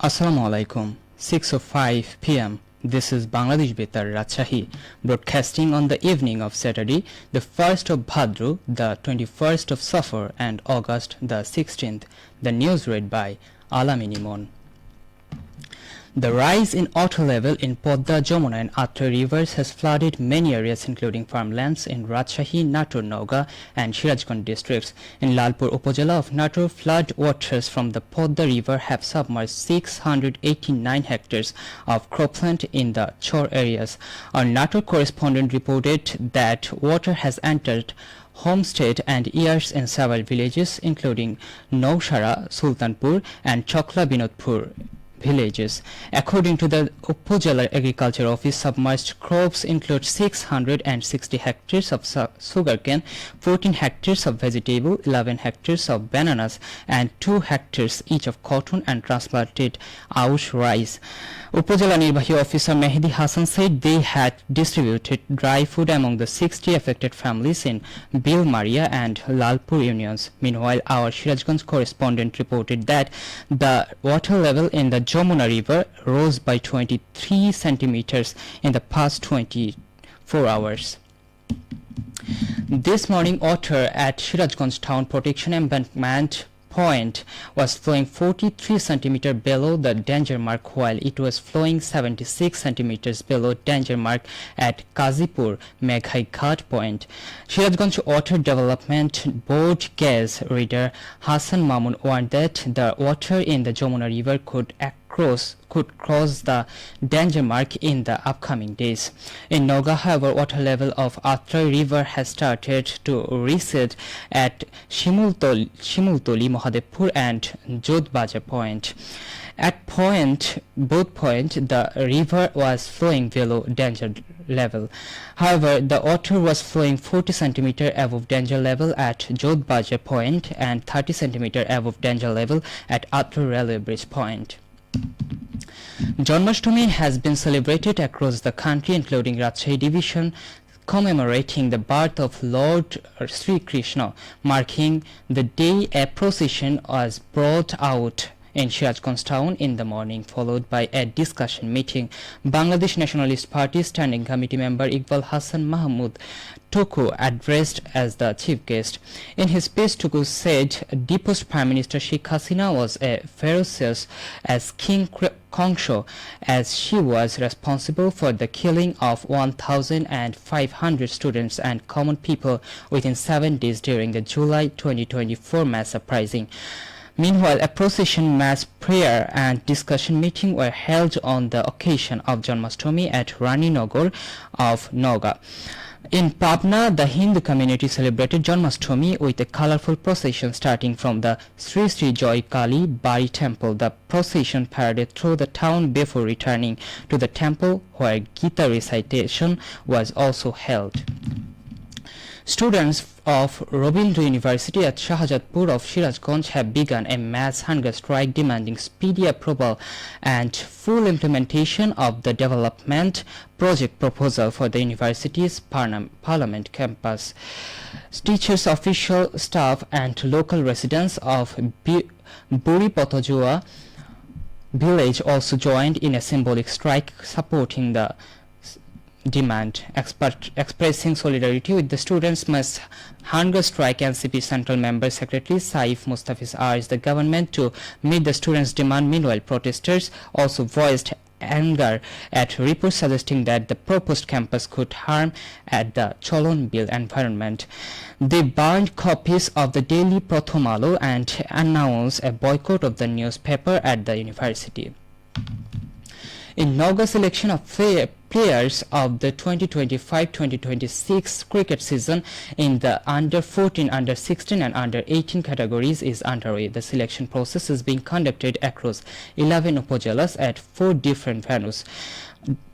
Assalamu alaikum. 6:05 p.m. This is Bangladesh Betar Rajshahi, broadcasting on the evening of Saturday, the 1st of Bhadra, the 21st of Safar, and August the 16th. The news read by Alamin Imon. The rise in water level in Podda, Jamuna and Atra rivers has flooded many areas including farmlands in Rajshahi, Natur, Nauga and Sirajganj districts. In Lalpur Upazila of Natur, flood waters from the Podda river have submerged 689 hectares of cropland in the Chor areas. Our Natur correspondent reported that water has entered homestead and ears in several villages including Naushara, Sultanpur and Chokla Binodpur villages. According to the Upazila Agriculture Office, submerged crops include 660 hectares of sugarcane, 14 hectares of vegetable, 11 hectares of bananas and 2 hectares each of cotton and transplanted Aush rice. Upazila Nirbahi Officer Mehdi Hassan said they had distributed dry food among the 60 affected families in Bil Maria and Lalpur unions. Meanwhile, our Sirajganj correspondent reported that the water level in the Jamuna River rose by 23 centimeters in the past 24 hours. This morning, water at Sirajganj Town Protection Embankment Point was flowing 43 centimeters below the danger mark, while it was flowing 76 centimeters below danger mark at Kazipur Meghai Ghat Point. Sirajganj Water Development Board gas reader Hassan Mamun warned that the water in the Jamuna River could cross the danger mark in the upcoming days. In Nauga, however, water level of Atra river has started to recede at Shimultoli, Mahadevpur and Jodhbajar Point. At both points, the river was flowing below danger level. However, the water was flowing 40 centimeters above danger level at Jodhbajar Point and 30 centimeters above danger level at Atra Railway Bridge Point. Janmashtami has been celebrated across the country, including Rajshahi Division, commemorating the birth of Lord Sri Krishna. Marking the day, a procession was brought out in Sirajganj town in the morning, followed by a discussion meeting. Bangladesh Nationalist Party Standing Committee member Iqbal Hassan Mahmood Tuku addressed as the chief guest. In his speech, Tuku said deposed Prime Minister Sheikh Hasina was as ferocious as King Kongsho, as she was responsible for the killing of 1,500 students and common people within 7 days during the July 2024 mass uprising. Meanwhile, a procession, mass prayer and discussion meeting were held on the occasion of Janmashtami at Rani Nagar of Nauga. In Pabna, the Hindu community celebrated Janmashtami with a colorful procession starting from the Sri Sri Joy Kali Bari temple. The procession paraded through the town before returning to the temple, where Gita recitation was also held. Students of Robindra University at Shahjatpur of Sirajganj have begun a mass hunger strike demanding speedy approval and full implementation of the development project proposal for the university's parliament campus. Teachers, official staff and local residents of Buri Potojua village also joined in a symbolic strike supporting the demand. Expressing solidarity with the students' mass hunger strike, NCP Central Member Secretary Saif Mustafis urged the government to meet the students' demand. Meanwhile, protesters also voiced anger at reports suggesting that the proposed campus could harm at the Cholon Bill environment. They burned copies of the daily Pratham Alo and announced a boycott of the newspaper at the university. In Nauga, selection of players of the 2025-2026 cricket season in the under-14, under-16 and under-18 categories is underway. The selection process is being conducted across 11 upazilas at 4 different venues.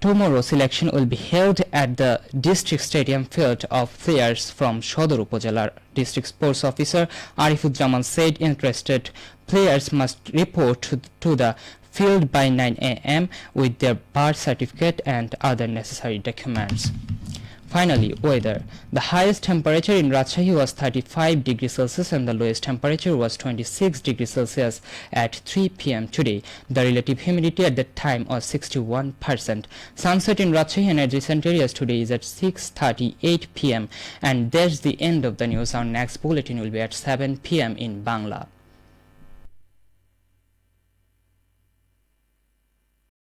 Tomorrow, selection will be held at the district stadium field of players from Shodor Upazila. District Sports Officer Arifuzzaman said interested players must report to the field by 9 a.m. with their birth certificate and other necessary documents. Finally, weather. The highest temperature in Rajshahi was 35 degrees Celsius and the lowest temperature was 26 degrees Celsius at 3 p.m. today. The relative humidity at that time was 61%. Sunset in Rajshahi and adjacent areas today is at 6:38 p.m. And that's the end of the news. Our next bulletin will be at 7 p.m. in Bangla.